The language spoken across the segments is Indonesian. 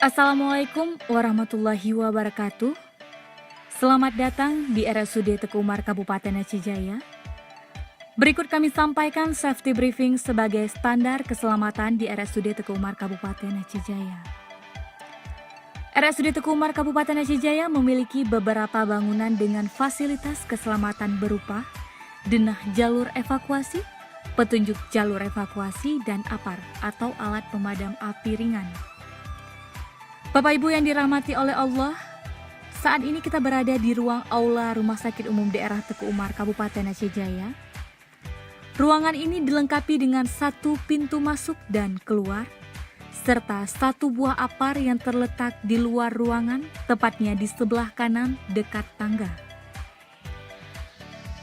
Assalamualaikum warahmatullahi wabarakatuh. Selamat datang di RSUD Teku Umar Kabupaten Aceh Jaya. Berikut kami sampaikan safety briefing sebagai standar keselamatan di RSUD Teku Umar Kabupaten Aceh Jaya. RSUD Teku Umar Kabupaten Aceh Jaya memiliki beberapa bangunan dengan fasilitas keselamatan berupa denah jalur evakuasi, petunjuk jalur evakuasi, dan APAR atau alat pemadam api ringan. Bapak Ibu yang dirahmati oleh Allah, saat ini kita berada di ruang aula Rumah Sakit Umum Daerah Teku Umar Kabupaten Aceh Jaya. Ruangan ini dilengkapi dengan satu pintu masuk dan keluar, serta satu buah APAR yang terletak di luar ruangan, tepatnya di sebelah kanan dekat tangga.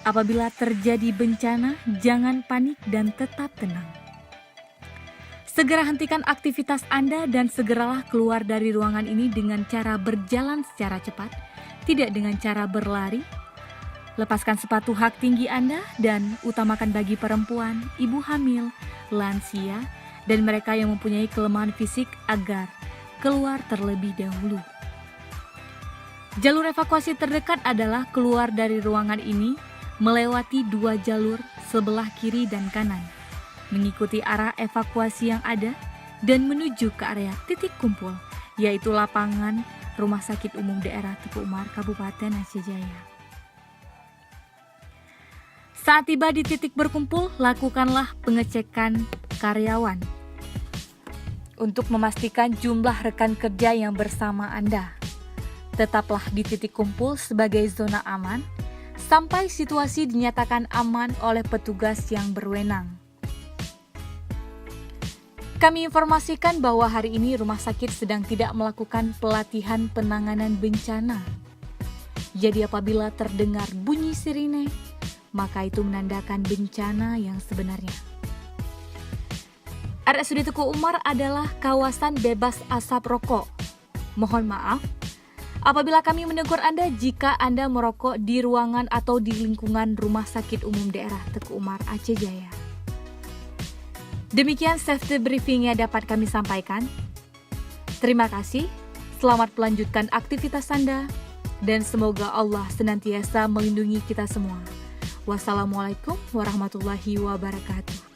Apabila terjadi bencana, jangan panik dan tetap tenang. Segera hentikan aktivitas Anda dan segeralah keluar dari ruangan ini dengan cara berjalan secara cepat, tidak dengan cara berlari. Lepaskan sepatu hak tinggi Anda dan utamakan bagi perempuan, ibu hamil, lansia, dan mereka yang mempunyai kelemahan fisik agar keluar terlebih dahulu. Jalur evakuasi terdekat adalah keluar dari ruangan ini melewati dua jalur sebelah kiri dan kanan, mengikuti arah evakuasi yang ada dan menuju ke area titik kumpul, yaitu lapangan Rumah Sakit Umum Daerah Teku Umar Kabupaten Aceh Jaya. Saat tiba di titik berkumpul, lakukanlah pengecekan karyawan untuk memastikan jumlah rekan kerja yang bersama Anda. Tetaplah di titik kumpul sebagai zona aman sampai situasi dinyatakan aman oleh petugas yang berwenang. Kami informasikan bahwa hari ini rumah sakit sedang tidak melakukan pelatihan penanganan bencana. Jadi apabila terdengar bunyi sirine, maka itu menandakan bencana yang sebenarnya. RSUD Teku Umar adalah kawasan bebas asap rokok. Mohon maaf apabila kami menegur Anda jika Anda merokok di ruangan atau di lingkungan Rumah Sakit Umum Daerah Teku Umar Aceh Jaya. Demikian safety briefing yang dapat kami sampaikan. Terima kasih, selamat melanjutkan aktivitas Anda, dan semoga Allah senantiasa melindungi kita semua. Wassalamualaikum warahmatullahi wabarakatuh.